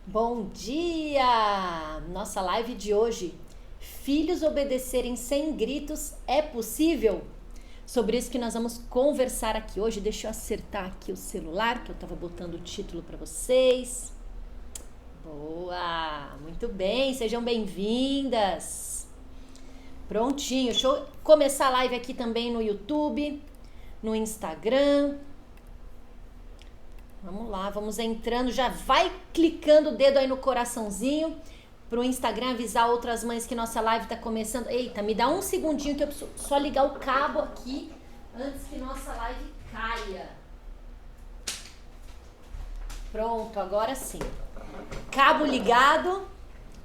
Bom dia! Nossa live de hoje, filhos obedecerem sem gritos é possível? Sobre isso que nós vamos conversar aqui hoje. Deixa eu acertar aqui o celular, que eu estava botando o título para vocês. Boa! Muito bem, sejam bem-vindas! Prontinho, deixa eu começar a live aqui também no YouTube, no Instagram. Vamos lá, vamos entrando, já vai clicando o dedo aí no coraçãozinho pro Instagram avisar outras mães que nossa live tá começando. Eita, me dá um segundinho que eu preciso só ligar o cabo aqui antes que nossa live caia. Pronto, agora sim. Cabo ligado,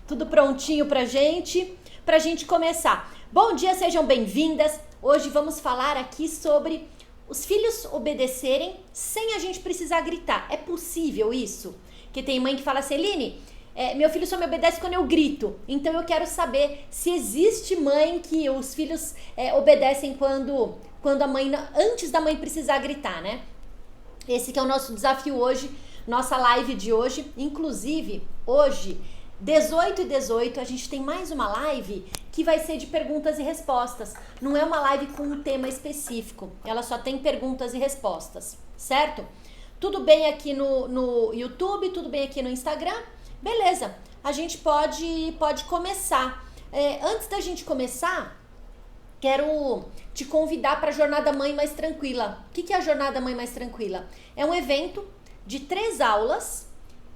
tudo prontinho pra gente começar. Bom dia, sejam bem-vindas. Hoje vamos falar aqui sobre os filhos obedecerem sem a gente precisar gritar. É possível isso? Que tem mãe que fala assim, Eline, meu filho só me obedece quando eu grito. Então eu quero saber se existe mãe que os filhos obedecem quando a mãe, antes da mãe precisar gritar, né? Esse que é o nosso desafio hoje, nossa live de hoje. Inclusive, hoje, 18h18, a gente tem mais uma live que vai ser de perguntas e respostas. Não é uma live com um tema específico, ela só tem perguntas e respostas, certo? Tudo bem aqui no YouTube, tudo bem aqui no Instagram? Beleza, a gente pode começar. Antes da gente começar, quero te convidar para a Jornada Mãe Mais Tranquila. O que é a Jornada Mãe Mais Tranquila? É um evento de 3 aulas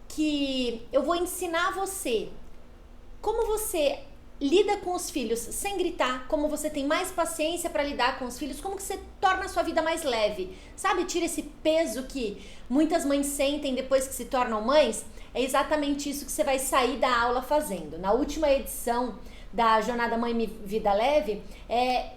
que eu vou ensinar você como você lida com os filhos sem gritar, como você tem mais paciência para lidar com os filhos, como que você torna a sua vida mais leve, sabe? Tira esse peso que muitas mães sentem depois que se tornam mães. É exatamente isso que você vai sair da aula fazendo. Na última edição da Jornada Mãe Vida Leve,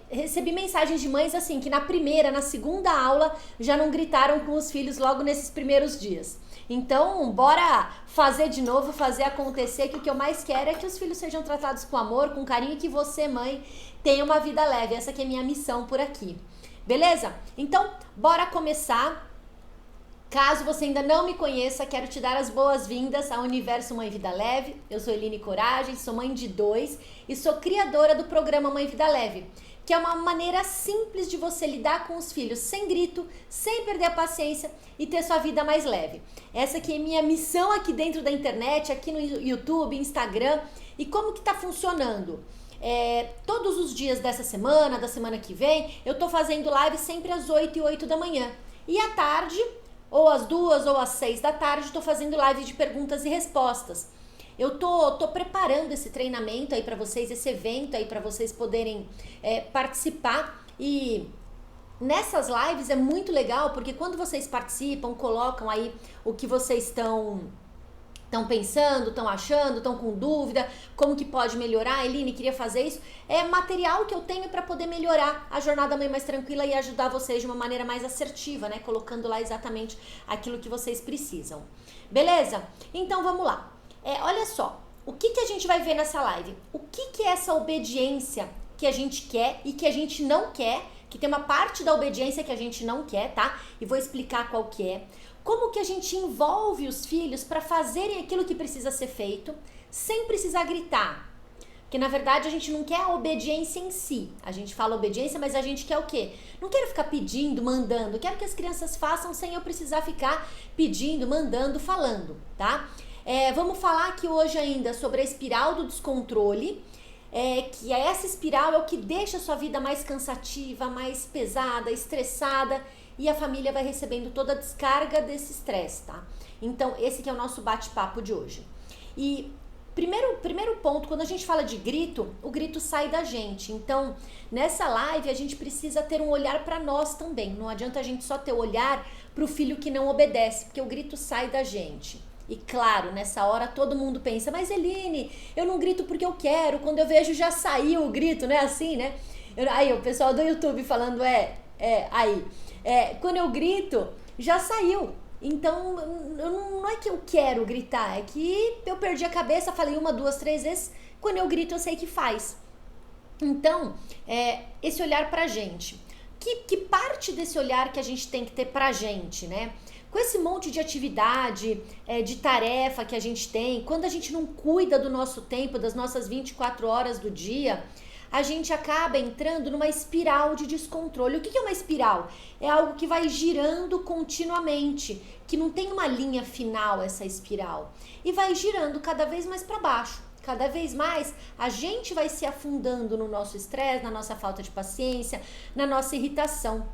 recebi mensagens de mães assim, que na primeira, na segunda aula, já não gritaram com os filhos logo nesses primeiros dias. Então, bora fazer de novo, fazer acontecer, que o que eu mais quero é que os filhos sejam tratados com amor, com carinho, e que você, mãe, tenha uma vida leve. Essa que é a minha missão por aqui. Beleza? Então, bora começar. Caso você ainda não me conheça, quero te dar as boas-vindas ao Universo Mãe Vida Leve. Eu sou Eline Coragem, sou mãe de 2 e sou criadora do programa Mãe Vida Leve, que é uma maneira simples de você lidar com os filhos sem grito, sem perder a paciência e ter sua vida mais leve. Essa aqui é minha missão aqui dentro da internet, aqui no YouTube, Instagram. E como que tá funcionando? Todos os dias dessa semana, da semana que vem, eu tô fazendo live sempre às 8h08 da manhã. E à tarde, ou às 2 ou às 6 da tarde, tô fazendo live de perguntas e respostas. Eu tô preparando esse treinamento aí para vocês, esse evento aí para vocês poderem participar. E nessas lives é muito legal, porque quando vocês participam, colocam aí o que vocês estão pensando, estão achando, estão com dúvida, como que pode melhorar, Eline, queria fazer isso. É material que eu tenho para poder melhorar a Jornada Mãe Mais Tranquila e ajudar vocês de uma maneira mais assertiva, né? Colocando lá exatamente aquilo que vocês precisam. Beleza? Então vamos lá. Olha só, o que a gente vai ver nessa live? O que é essa obediência que a gente quer e que a gente não quer, que tem uma parte da obediência que a gente não quer, tá? E vou explicar qual que é. Como que a gente envolve os filhos para fazerem aquilo que precisa ser feito, sem precisar gritar. Porque na verdade a gente não quer a obediência em si. A gente fala obediência, mas a gente quer o quê? Não quero ficar pedindo, mandando. Quero que as crianças façam sem eu precisar ficar pedindo, mandando, falando, tá? Vamos falar aqui hoje ainda sobre a espiral do descontrole, que essa espiral é o que deixa a sua vida mais cansativa, mais pesada, estressada, e a família vai recebendo toda a descarga desse estresse, tá? Então, esse que é o nosso bate-papo de hoje. E primeiro ponto, quando a gente fala de grito, o grito sai da gente. Então, nessa live, a gente precisa ter um olhar para nós também. Não adianta a gente só ter o olhar para o filho que não obedece, porque o grito sai da gente. E claro, nessa hora todo mundo pensa, mas Eline, eu não grito porque eu quero, quando eu vejo já saiu o grito, né? Assim, né? Aí o pessoal do YouTube falando, quando eu grito, já saiu. Então, não é que eu quero gritar, é que eu perdi a cabeça, falei 1, 2, 3 vezes, quando eu grito eu sei que faz. Então, esse olhar pra gente. Que parte desse olhar que a gente tem que ter pra gente, né? Com esse monte de atividade, de tarefa que a gente tem, quando a gente não cuida do nosso tempo, das nossas 24 horas do dia, a gente acaba entrando numa espiral de descontrole. O que é uma espiral? É algo que vai girando continuamente, que não tem uma linha final essa espiral. E vai girando cada vez mais para baixo. Cada vez mais a gente vai se afundando no nosso estresse, na nossa falta de paciência, na nossa irritação.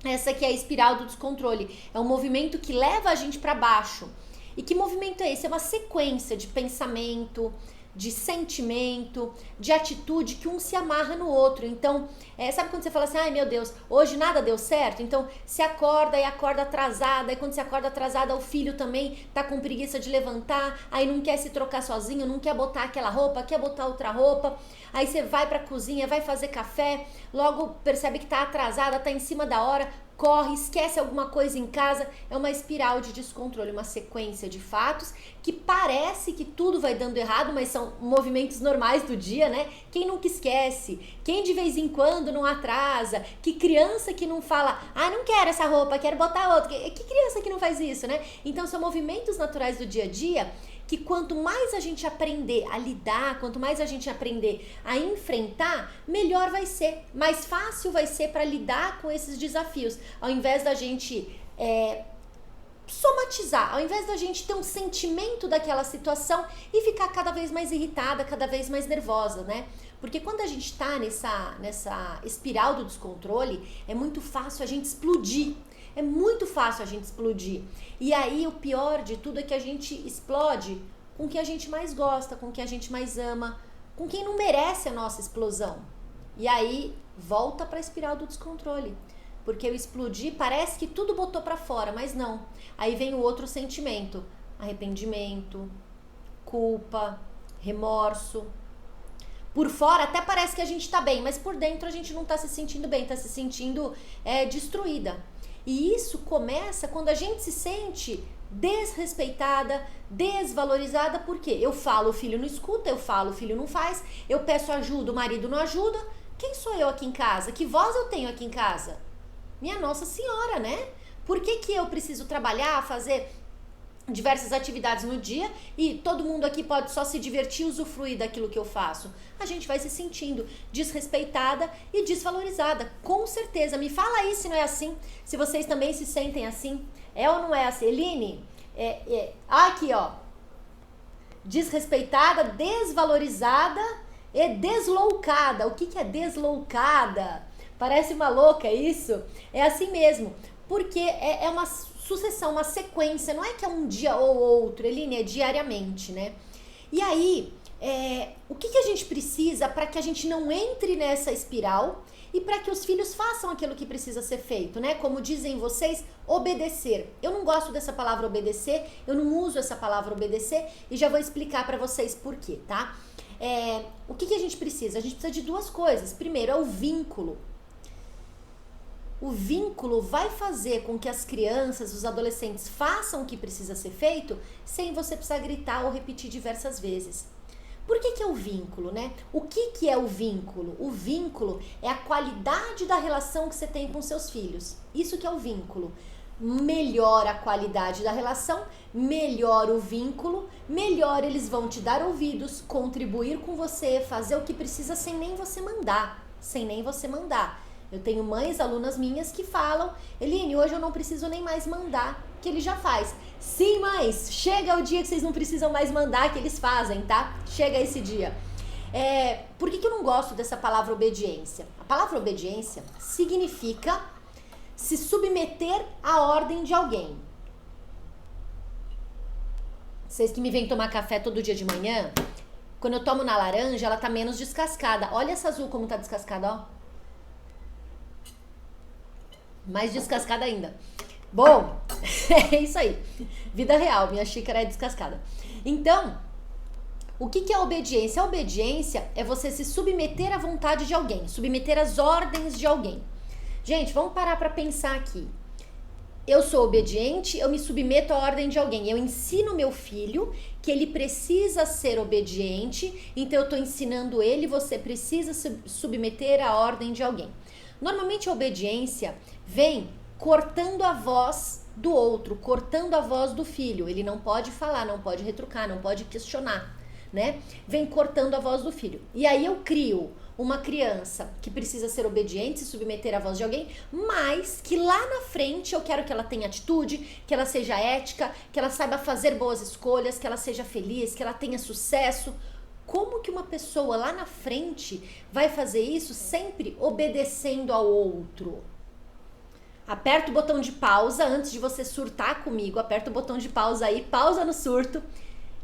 Essa aqui é a espiral do descontrole. É um movimento que leva a gente para baixo. E que movimento é esse? É uma sequência de pensamento, de sentimento, de atitude que um se amarra no outro. Então, sabe quando você fala assim, ai meu Deus, hoje nada deu certo? Então, se acorda e acorda atrasada, e quando você acorda atrasada, o filho também tá com preguiça de levantar, aí não quer se trocar sozinho, não quer botar aquela roupa, quer botar outra roupa, aí você vai pra cozinha, vai fazer café, logo percebe que tá atrasada, tá em cima da hora, corre, esquece alguma coisa em casa, é uma espiral de descontrole, uma sequência de fatos que parece que tudo vai dando errado, mas são movimentos normais do dia, né? Quem nunca esquece? Quem de vez em quando não atrasa? Que criança que não fala, não quero essa roupa, quero botar outra? Que criança que não faz isso, né? Então são movimentos naturais do dia a dia que quanto mais a gente aprender a lidar, quanto mais a gente aprender a enfrentar, melhor vai ser, mais fácil vai ser para lidar com esses desafios, ao invés da gente somatizar, ao invés da gente ter um sentimento daquela situação e ficar cada vez mais irritada, cada vez mais nervosa, né? Porque quando a gente tá nessa espiral do descontrole, é muito fácil a gente explodir. É muito fácil a gente explodir. E aí o pior de tudo é que a gente explode com quem a gente mais gosta, com quem a gente mais ama, com quem não merece a nossa explosão. E aí volta para a espiral do descontrole. Porque eu explodi, parece que tudo botou para fora, mas não. Aí vem o outro sentimento, arrependimento, culpa, remorso. Por fora até parece que a gente tá bem, mas por dentro a gente não tá se sentindo bem, tá se sentindo destruída. E isso começa quando a gente se sente desrespeitada, desvalorizada, porque eu falo, o filho não escuta, eu falo, o filho não faz, eu peço ajuda, o marido não ajuda. Quem sou eu aqui em casa? Que voz eu tenho aqui em casa? Minha Nossa Senhora, né? Por que eu preciso trabalhar, fazer diversas atividades no dia e todo mundo aqui pode só se divertir e usufruir daquilo que eu faço? A gente vai se sentindo desrespeitada e desvalorizada, com certeza. Me fala aí se não é assim, se vocês também se sentem assim. É ou não é assim? Eline, aqui ó, desrespeitada, desvalorizada e desloucada. O que é desloucada? Parece uma louca isso? É assim mesmo, porque é uma sucessão, uma sequência, não é que é um dia ou outro, Eline, é diariamente, né? E aí, o que a gente precisa para que a gente não entre nessa espiral e para que os filhos façam aquilo que precisa ser feito, né? Como dizem vocês, obedecer. Eu não gosto dessa palavra obedecer, eu não uso essa palavra obedecer e já vou explicar para vocês por quê, tá? O que a gente precisa? A gente precisa de duas coisas. Primeiro, é o vínculo. O vínculo vai fazer com que as crianças, os adolescentes façam o que precisa ser feito sem você precisar gritar ou repetir diversas vezes. Por que é o vínculo, né? O que é o vínculo? O vínculo é a qualidade da relação que você tem com seus filhos. Isso que é o vínculo. Melhor a qualidade da relação, melhor o vínculo, melhor eles vão te dar ouvidos, contribuir com você, fazer o que precisa sem nem você mandar. Sem nem você mandar. Eu tenho mães, alunas minhas que falam, Eline, hoje eu não preciso nem mais mandar, que ele já faz. Sim, mães, chega o dia que vocês não precisam mais mandar, que eles fazem, tá? Chega esse dia. Por que eu não gosto dessa palavra obediência? A palavra obediência significa se submeter à ordem de alguém. Vocês que me vêm tomar café todo dia de manhã, quando eu tomo na laranja, ela tá menos descascada. Olha essa azul como tá descascada, ó. Mais descascada ainda. Bom, é isso aí. Vida real, minha xícara é descascada. Então, o que é obediência? A obediência é você se submeter à vontade de alguém, submeter às ordens de alguém. Gente, vamos parar para pensar aqui. eu sou obediente, eu me submeto à ordem de alguém. Eu ensino meu filho que ele precisa ser obediente, então eu estou ensinando ele, você precisa se submeter à ordem de alguém. Normalmente a obediência vem cortando a voz do outro, cortando a voz do filho. Ele não pode falar, não pode retrucar, não pode questionar, né? Vem cortando a voz do filho. E aí eu crio uma criança que precisa ser obediente, se submeter à voz de alguém, mas que lá na frente eu quero que ela tenha atitude, que ela seja ética, que ela saiba fazer boas escolhas, que ela seja feliz, que ela tenha sucesso. Como que uma pessoa lá na frente vai fazer isso sempre obedecendo ao outro? Aperta o botão de pausa antes de você surtar comigo, aperta o botão de pausa aí, pausa no surto.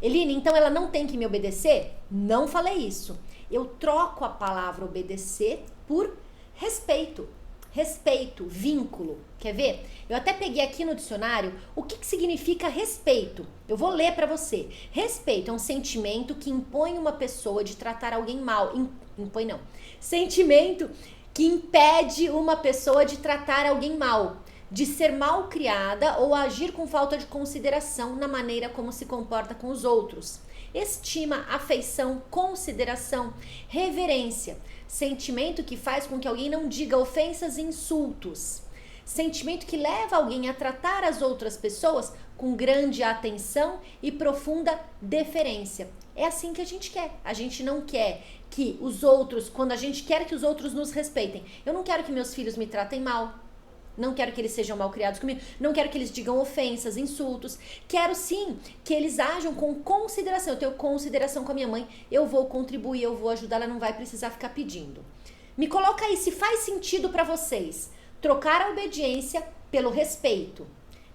Eline, então ela não tem que me obedecer? Não falei isso. Eu troco a palavra obedecer por respeito. Respeito, vínculo. Quer ver? Eu até peguei aqui no dicionário o que significa respeito. Eu vou ler para você. Respeito é um sentimento que impõe uma pessoa de tratar alguém mal. Impõe não. Sentimento que impede uma pessoa de tratar alguém mal, de ser mal criada ou agir com falta de consideração na maneira como se comporta com os outros. Estima, afeição, consideração, reverência, sentimento que faz com que alguém não diga ofensas e insultos, sentimento que leva alguém a tratar as outras pessoas com grande atenção e profunda deferência. É assim que a gente quer. A gente não quer que os outros, quando a gente quer que os outros nos respeitem. Eu não quero que meus filhos me tratem mal. Não quero que eles sejam mal criados comigo. Não quero que eles digam ofensas, insultos. Quero sim que eles ajam com consideração. Eu tenho consideração com a minha mãe. Eu vou contribuir, eu vou ajudar. Ela não vai precisar ficar pedindo. Me coloca aí se faz sentido para vocês trocar a obediência pelo respeito.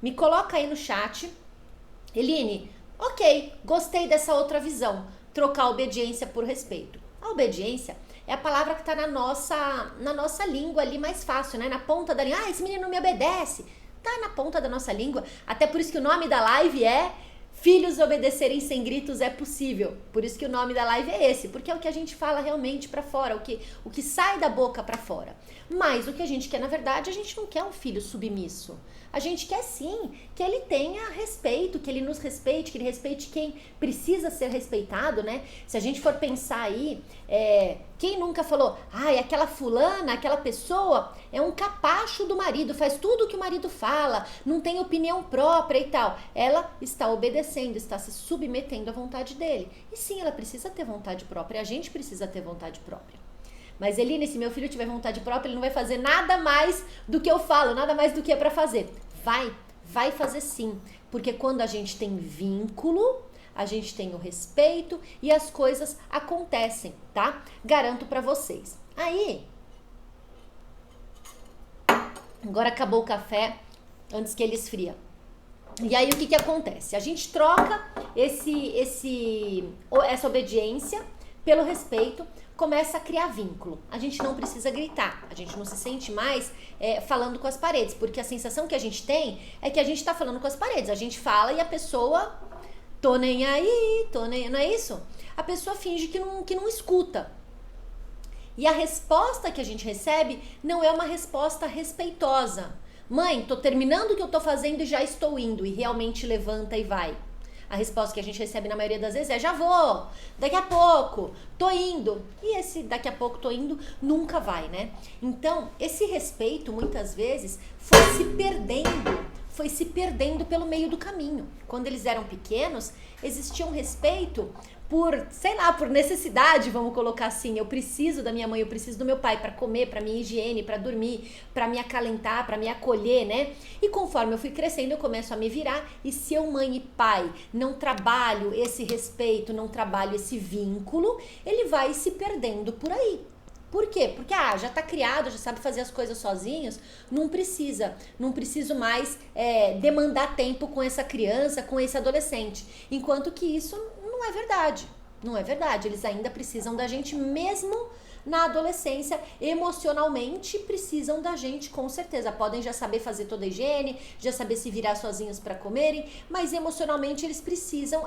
Me coloca aí no chat. Eline, ok, gostei dessa outra visão. Trocar a obediência por respeito. A obediência é a palavra que está na nossa língua ali mais fácil, né? Na ponta da língua. Ah, esse menino não me obedece. Tá na ponta da nossa língua. Até por isso que o nome da live é Filhos obedecerem sem gritos é possível. Por isso que o nome da live é esse. Porque é o que a gente fala realmente para fora. O que sai da boca para fora. Mas o que a gente quer, na verdade, a gente não quer um filho submisso. A gente quer sim que ele tenha respeito, que ele nos respeite, que ele respeite quem precisa ser respeitado, né? Se a gente for pensar aí, quem nunca falou, ai, aquela fulana, aquela pessoa é um capacho do marido, faz tudo o que o marido fala, não tem opinião própria e tal. Ela está obedecendo, está se submetendo à vontade dele. E sim, ela precisa ter vontade própria, a gente precisa ter vontade própria. Mas Eline, se meu filho tiver vontade própria, ele não vai fazer nada mais do que eu falo, nada mais do que é pra fazer. Vai fazer sim. Porque quando a gente tem vínculo, a gente tem o respeito e as coisas acontecem, tá? Garanto pra vocês. Aí, agora acabou o café antes que ele esfria. E aí o que acontece? A gente troca essa obediência pelo respeito, começa a criar vínculo. A gente não precisa gritar, a gente não se sente mais falando com as paredes, porque a sensação que a gente tem é que a gente tá falando com as paredes. A gente fala e a pessoa, tô nem aí, não é isso? A pessoa finge que não escuta. E a resposta que a gente recebe não é uma resposta respeitosa. Mãe, tô terminando o que eu tô fazendo e já estou indo, e realmente levanta e vai. A resposta que a gente recebe na maioria das vezes é já vou, daqui a pouco, tô indo. E esse daqui a pouco tô indo nunca vai, né? Então, esse respeito muitas vezes foi se perdendo pelo meio do caminho. Quando eles eram pequenos, existia um respeito por, sei lá, por necessidade, vamos colocar assim. Eu preciso da minha mãe, eu preciso do meu pai para comer, para minha higiene, para dormir, para me acalentar, para me acolher, né? E conforme eu fui crescendo, eu começo a me virar. E se eu, mãe e pai, não trabalho esse respeito, não trabalho esse vínculo, ele vai se perdendo por aí. Por quê? Porque já tá criado, já sabe fazer as coisas sozinhos, não preciso mais demandar tempo com essa criança, com esse adolescente. Enquanto que isso não é verdade, não é verdade. Eles ainda precisam da gente mesmo na adolescência, emocionalmente precisam da gente com certeza. Podem já saber fazer toda a higiene, já saber se virar sozinhos para comerem, mas emocionalmente eles precisam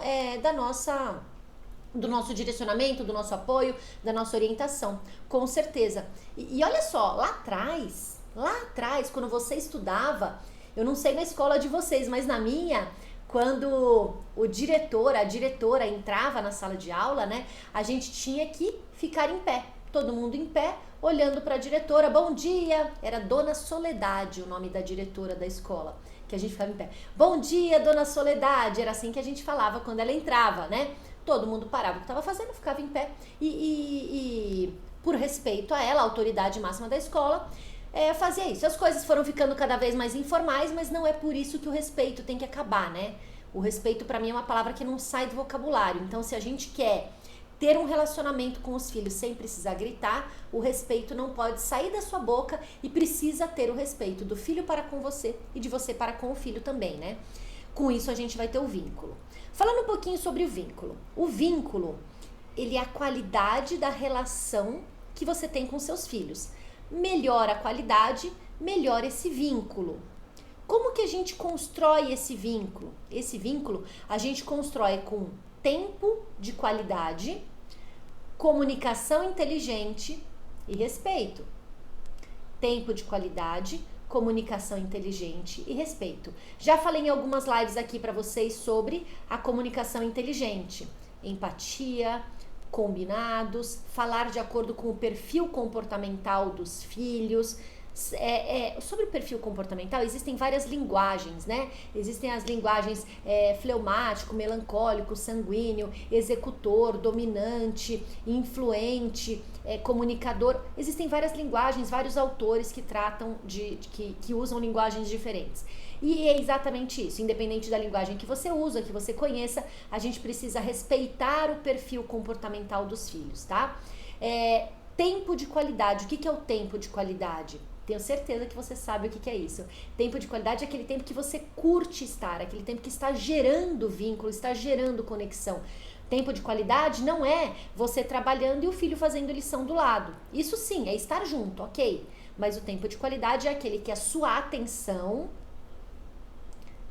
do nosso direcionamento, do nosso apoio, da nossa orientação, com certeza. E olha só, lá atrás, quando você estudava Eu não sei na escola de vocês, mas na minha, quando o diretor, a diretora entrava na sala de aula, né, a gente tinha que ficar em pé. Todo mundo em pé, olhando para a diretora. Bom dia! Era Dona Soledade o nome da diretora da escola, que a gente ficava em pé. Bom dia, Dona Soledade! Era assim que a gente falava quando ela entrava, né? Todo mundo parava o que estava fazendo, ficava em pé. E por respeito a ela, a autoridade máxima da escola, fazia isso. As coisas foram ficando cada vez mais informais, mas não é por isso que o respeito tem que acabar, né? O respeito, para mim, é uma palavra que não sai do vocabulário. Então, se a gente quer ter um relacionamento com os filhos sem precisar gritar, o respeito não pode sair da sua boca e precisa ter o respeito do filho para com você e de você para com o filho também, né? Com isso a gente vai ter o vínculo. Falando um pouquinho sobre o vínculo. O vínculo, ele é a qualidade da relação que você tem com seus filhos. Melhor a qualidade, melhor esse vínculo. Como que a gente constrói esse vínculo? Esse vínculo a gente constrói com tempo de qualidade, comunicação inteligente e respeito. Tempo de qualidade, comunicação inteligente e respeito. Já falei em algumas lives aqui para vocês sobre a comunicação inteligente. Empatia, combinados, falar de acordo com o perfil comportamental dos filhos. Sobre o perfil comportamental, existem várias linguagens, né? Existem as linguagens fleumático, melancólico, sanguíneo, executor, dominante, influente, comunicador. Existem várias linguagens, vários autores que tratam que usam linguagens diferentes. E é exatamente isso, independente da linguagem que você usa, que você conheça, a gente precisa respeitar o perfil comportamental dos filhos, tá? Tempo de qualidade. O que é o tempo de qualidade? Tenho certeza que você sabe o que é isso. Tempo de qualidade é aquele tempo que você curte estar, aquele tempo que está gerando vínculo, está gerando conexão. Tempo de qualidade não é você trabalhando e o filho fazendo lição do lado. Isso sim, é estar junto, ok. Mas o tempo de qualidade é aquele que a sua atenção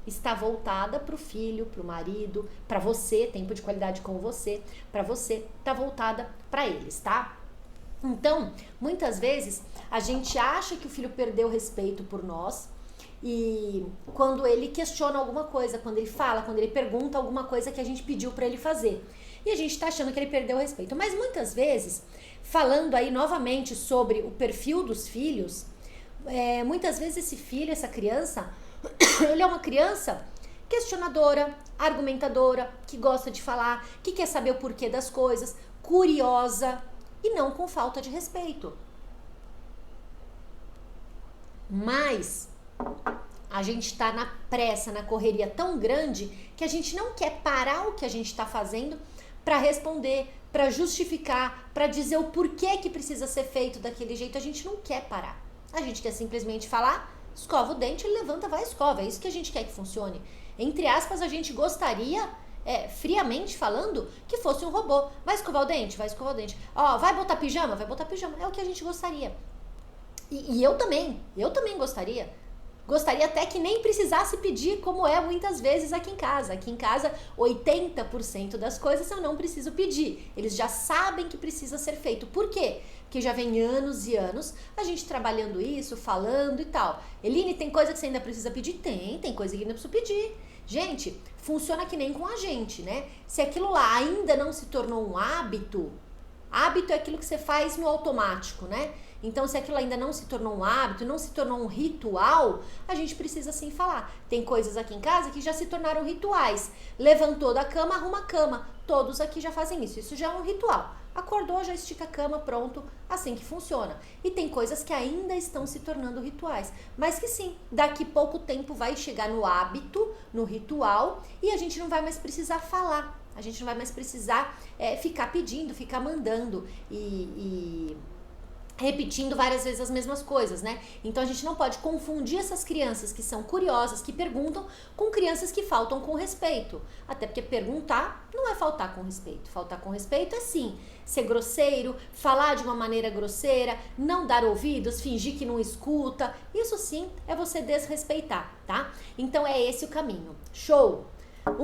está voltada para o filho, para o marido, para você, tempo de qualidade com você, para você, está voltada para eles, tá? Então, muitas vezes, a gente acha que o filho perdeu respeito por nós e quando ele questiona alguma coisa, quando ele fala, quando ele pergunta alguma coisa que a gente pediu para ele fazer. E a gente tá achando que ele perdeu o respeito. Mas muitas vezes, falando aí novamente sobre o perfil dos filhos, muitas vezes esse filho, essa criança, ele é uma criança questionadora, argumentadora, que gosta de falar, que quer saber o porquê das coisas, curiosa, e não com falta de respeito. Mas a gente está na pressa, na correria tão grande que a gente não quer parar o que a gente está fazendo para responder, para justificar, para dizer o porquê que precisa ser feito daquele jeito. A gente não quer parar. A gente quer simplesmente falar, escova o dente, ele levanta, vai, escova. É isso que a gente quer que funcione. Entre aspas, a gente gostaria, friamente falando, que fosse um robô. Vai escovar o dente? Vai escovar o dente. Ó, vai botar pijama? Vai botar pijama. É o que a gente gostaria. E eu também gostaria. Gostaria até que nem precisasse pedir, como é muitas vezes aqui em casa. Aqui em casa, 80% das coisas eu não preciso pedir. Eles já sabem que precisa ser feito. Por quê? Porque já vem anos e anos a gente trabalhando isso, falando e tal. Eline, tem coisa que você ainda precisa pedir? Tem coisa que ainda preciso pedir. Gente, funciona que nem com a gente, né? Se aquilo lá ainda não se tornou um hábito é aquilo que você faz no automático, né? Então, se aquilo ainda não se tornou um hábito, não se tornou um ritual, a gente precisa sim falar. Tem coisas aqui em casa que já se tornaram rituais. Levantou da cama, arruma a cama. Todos aqui já fazem isso. Isso já é um ritual. Acordou, já estica a cama, pronto, assim que funciona. E tem coisas que ainda estão se tornando rituais, mas que sim, daqui pouco tempo vai chegar no hábito, no ritual, e a gente não vai mais precisar falar. A gente não vai mais precisar ficar pedindo, ficar mandando e repetindo várias vezes as mesmas coisas, né? Então a gente não pode confundir essas crianças que são curiosas, que perguntam, com crianças que faltam com respeito. Até porque perguntar não é faltar com respeito. Faltar com respeito é sim ser grosseiro, falar de uma maneira grosseira, não dar ouvidos, fingir que não escuta. Isso sim é você desrespeitar, tá? Então é esse o caminho. Show!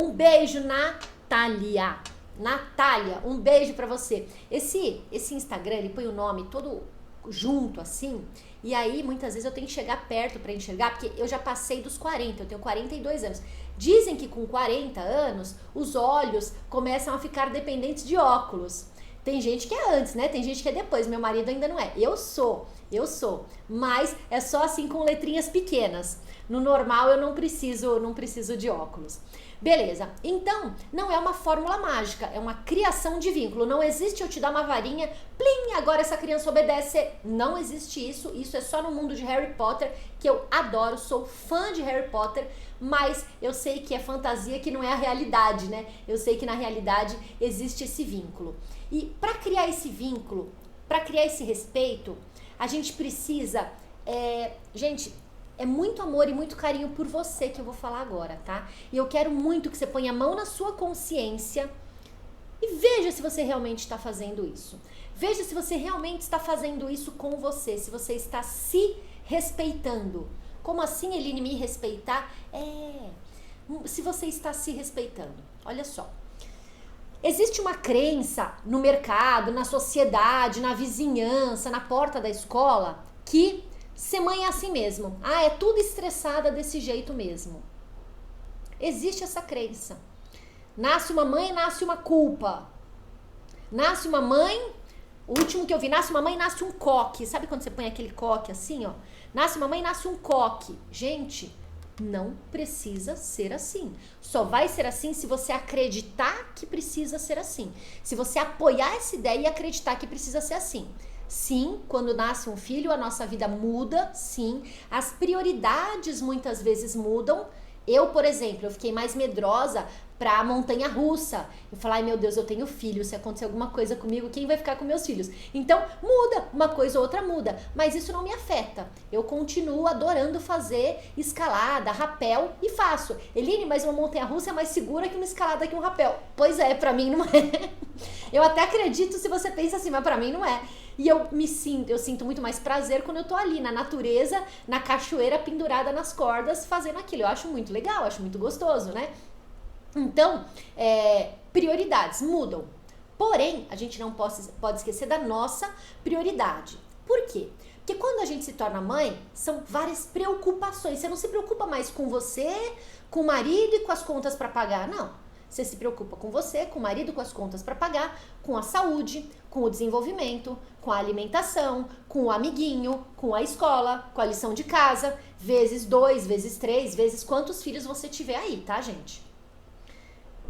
Um beijo, Natália. Natália, um beijo pra você. Esse Instagram, ele põe o nome todo junto assim, e aí muitas vezes eu tenho que chegar perto para enxergar, porque eu já passei dos 40, eu tenho 42 anos. Dizem que com 40 anos os olhos começam a ficar dependentes de óculos. Tem gente que é antes, né? Tem gente que é depois. Meu marido ainda não é. Eu sou. Mas é só assim com letrinhas pequenas. No normal eu não preciso de óculos. Beleza. Então, não é uma fórmula mágica, é uma criação de vínculo. Não existe eu te dar uma varinha, plim, agora essa criança obedece. Não existe isso. Isso é só no mundo de Harry Potter, que eu adoro, sou fã de Harry Potter, mas eu sei que é fantasia, que não é a realidade, né? Eu sei que na realidade existe esse vínculo. E para criar esse vínculo, para criar esse respeito, a gente precisa, gente, é muito amor e muito carinho por você que eu vou falar agora, tá? E eu quero muito que você ponha a mão na sua consciência e veja se você realmente está fazendo isso. Veja se você realmente está fazendo isso com você, se você está se respeitando. Como assim, Eline, me respeitar? Se você está se respeitando. Olha só. Existe uma crença no mercado, na sociedade, na vizinhança, na porta da escola, que ser mãe é assim mesmo. É tudo estressada desse jeito mesmo. Existe essa crença. Nasce uma mãe, nasce uma culpa. Nasce uma mãe, o último que eu vi, nasce uma mãe, nasce um coque. Sabe quando você põe aquele coque assim, ó? Nasce uma mãe, nasce um coque. Gente, não precisa ser assim. Só vai ser assim se você acreditar que precisa ser assim. Se você apoiar essa ideia e acreditar que precisa ser assim. Sim, quando nasce um filho, a nossa vida muda, sim. As prioridades muitas vezes mudam. Eu, por exemplo, eu fiquei mais medrosa para a montanha-russa. Eu falei, ai meu Deus, eu tenho filho, se acontecer alguma coisa comigo, quem vai ficar com meus filhos? Então, muda, uma coisa ou outra muda, mas isso não me afeta. Eu continuo adorando fazer escalada, rapel e faço. Eline, mas uma montanha-russa é mais segura que uma escalada que um rapel. Pois é, pra mim não é. Eu até acredito se você pensa assim, mas pra mim não é. E eu sinto muito mais prazer quando eu tô ali na natureza, na cachoeira, pendurada nas cordas, fazendo aquilo. Eu acho muito legal, acho muito gostoso, né? Então, prioridades mudam. Porém, a gente não pode esquecer da nossa prioridade. Por quê? Porque quando a gente se torna mãe, são várias preocupações. Você não se preocupa mais com você, com o marido e com as contas para pagar, não. Você se preocupa com você, com o marido, com as contas para pagar, com a saúde, com o desenvolvimento, com a alimentação, com o amiguinho, com a escola, com a lição de casa, vezes 2, vezes 3, vezes quantos filhos você tiver aí, tá, gente?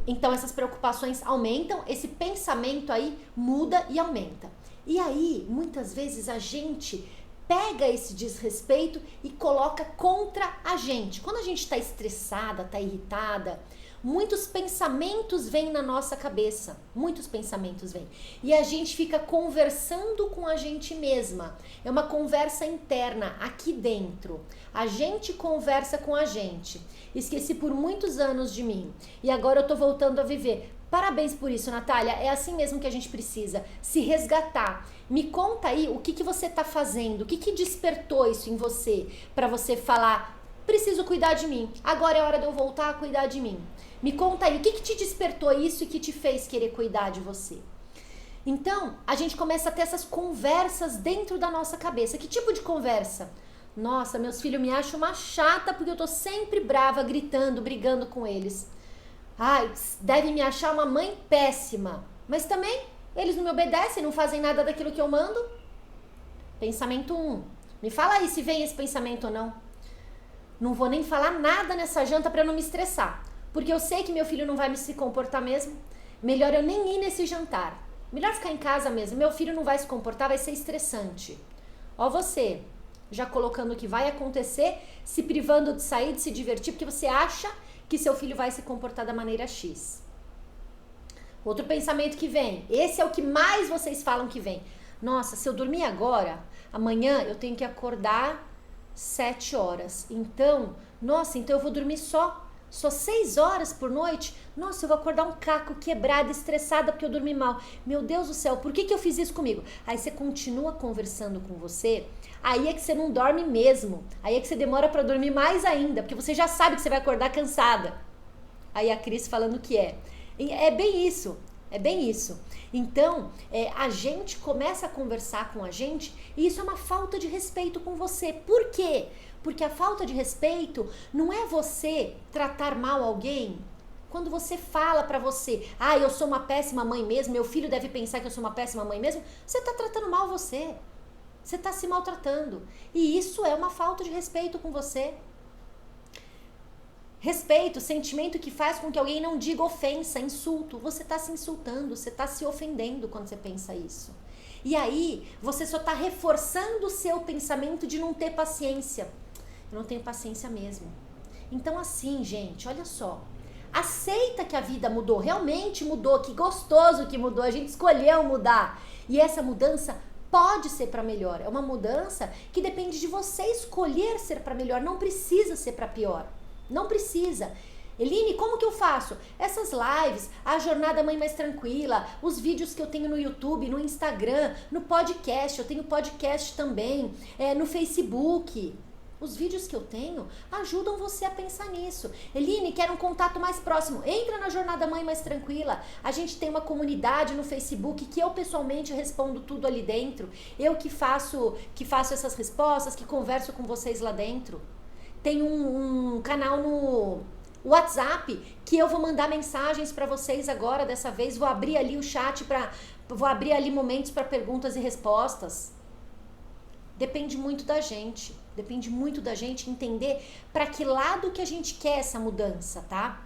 Então essas preocupações aumentam, esse pensamento aí muda e aumenta. E aí, muitas vezes a gente pega esse desrespeito e coloca contra a gente. Quando a gente está estressada, está irritada, muitos pensamentos vêm na nossa cabeça, muitos pensamentos vêm. E a gente fica conversando com a gente mesma. É uma conversa interna, aqui dentro. A gente conversa com a gente. Esqueci por muitos anos de mim e agora eu tô voltando a viver. Parabéns por isso, Natália. É assim mesmo que a gente precisa, se resgatar. Me conta aí o que você tá fazendo, o que despertou isso em você, para você falar, preciso cuidar de mim, agora é hora de eu voltar a cuidar de mim. Me conta aí, o que te despertou isso e que te fez querer cuidar de você? Então, a gente começa a ter essas conversas dentro da nossa cabeça. Que tipo de conversa? Nossa, meus filhos me acham uma chata porque eu tô sempre brava, gritando, brigando com eles. Ai, devem me achar uma mãe péssima. Mas também, eles não me obedecem, não fazem nada daquilo que eu mando. Pensamento 1. Me fala aí se vem esse pensamento ou não. Não vou nem falar nada nessa janta pra não me estressar. Porque eu sei que meu filho não vai me se comportar mesmo. Melhor eu nem ir nesse jantar. Melhor ficar em casa mesmo. Meu filho não vai se comportar, vai ser estressante. Ó você, já colocando o que vai acontecer, se privando de sair, de se divertir, porque você acha que seu filho vai se comportar da maneira X. Outro pensamento que vem, esse é o que mais vocês falam que vem. Nossa, se eu dormir agora, amanhã eu tenho que acordar 7 horas. Então, nossa, então eu vou dormir só 6 horas por noite? Nossa, eu vou acordar um caco, quebrada, estressada porque eu dormi mal. Meu Deus do céu, por que eu fiz isso comigo? Aí você continua conversando com você, aí é que você não dorme mesmo. Aí é que você demora pra dormir mais ainda, porque você já sabe que você vai acordar cansada. Aí a Cris falando que é bem isso. É bem isso. Então, a gente começa a conversar com a gente e isso é uma falta de respeito com você. Por quê? Porque a falta de respeito não é você tratar mal alguém. Quando você fala pra você, eu sou uma péssima mãe mesmo, meu filho deve pensar que eu sou uma péssima mãe mesmo, você tá tratando mal você. Você tá se maltratando. E isso é uma falta de respeito com você. Respeito, sentimento que faz com que alguém não diga ofensa, insulto. Você está se insultando, você está se ofendendo quando você pensa isso. E aí, você só está reforçando o seu pensamento de não ter paciência. Eu não tenho paciência mesmo. Então assim, gente, olha só. Aceita que a vida mudou, realmente mudou, que gostoso que mudou, a gente escolheu mudar. E essa mudança pode ser para melhor. É uma mudança que depende de você escolher ser para melhor, não precisa ser para pior. Não precisa. Eline, como que eu faço? Essas lives, a Jornada Mãe Mais Tranquila, os vídeos que eu tenho no YouTube, no Instagram, no podcast, eu tenho podcast também, no Facebook. Os vídeos que eu tenho ajudam você a pensar nisso. Eline, quero um contato mais próximo. Entra na Jornada Mãe Mais Tranquila. A gente tem uma comunidade no Facebook que eu pessoalmente respondo tudo ali dentro. Eu que faço essas respostas, que converso com vocês lá dentro. Tem um canal no WhatsApp que eu vou mandar mensagens para vocês agora, dessa vez. Vou abrir ali o chat, vou abrir ali momentos para perguntas e respostas. Depende muito da gente. Depende muito da gente entender para que lado que a gente quer essa mudança, tá?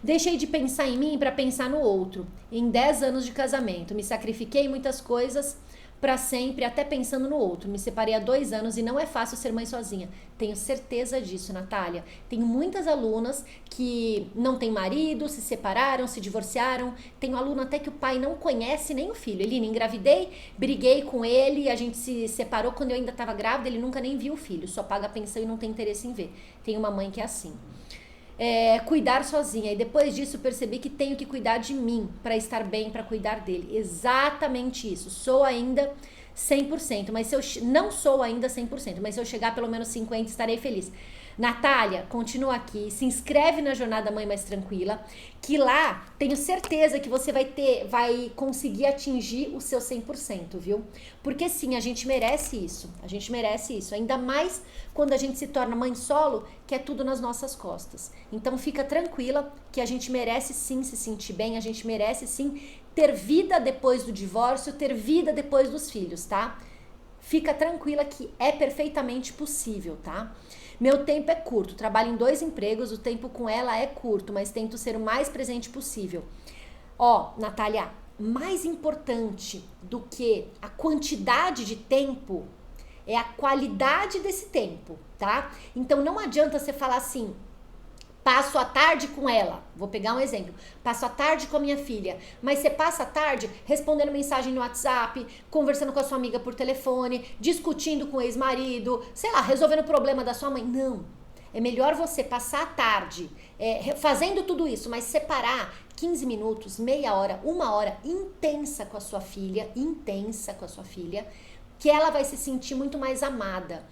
Deixei de pensar em mim para pensar no outro. Em 10 anos de casamento, me sacrifiquei em muitas coisas para sempre, até pensando no outro. Me separei há 2 anos e não é fácil ser mãe sozinha. Tenho certeza disso, Natália. Tenho muitas alunas que não têm marido, se separaram, se divorciaram. Tenho aluno até que o pai não conhece nem o filho. Eline, engravidei, briguei com ele, a gente se separou quando eu ainda estava grávida, ele nunca nem viu o filho, só paga a pensão e não tem interesse em ver. Tem uma mãe que é assim. Cuidar sozinha, e depois disso percebi que tenho que cuidar de mim para estar bem, para cuidar dele. Exatamente isso. Sou ainda 100%, mas se eu não sou ainda 100%, mas se eu chegar pelo menos 50%, estarei feliz. Natália, continua aqui, se inscreve na Jornada Mãe Mais Tranquila, que lá tenho certeza que você vai conseguir atingir o seu 100%, viu? Porque sim, a gente merece isso, ainda mais quando a gente se torna mãe solo, que é tudo nas nossas costas. Então fica tranquila que a gente merece sim se sentir bem, a gente merece sim ter vida depois do divórcio, ter vida depois dos filhos, tá? Fica tranquila que é perfeitamente possível, tá? Meu tempo é curto, trabalho em 2 empregos, o tempo com ela é curto, mas tento ser o mais presente possível. Natália, mais importante do que a quantidade de tempo é a qualidade desse tempo, tá? Então não adianta você falar assim, passo a tarde com ela, vou pegar um exemplo, passo a tarde com a minha filha, mas você passa a tarde respondendo mensagem no WhatsApp, conversando com a sua amiga por telefone, discutindo com o ex-marido, sei lá, resolvendo o problema da sua mãe. Não, é melhor você passar a tarde fazendo tudo isso, mas separar 15 minutos, meia hora, 1 hora intensa com a sua filha, que ela vai se sentir muito mais amada.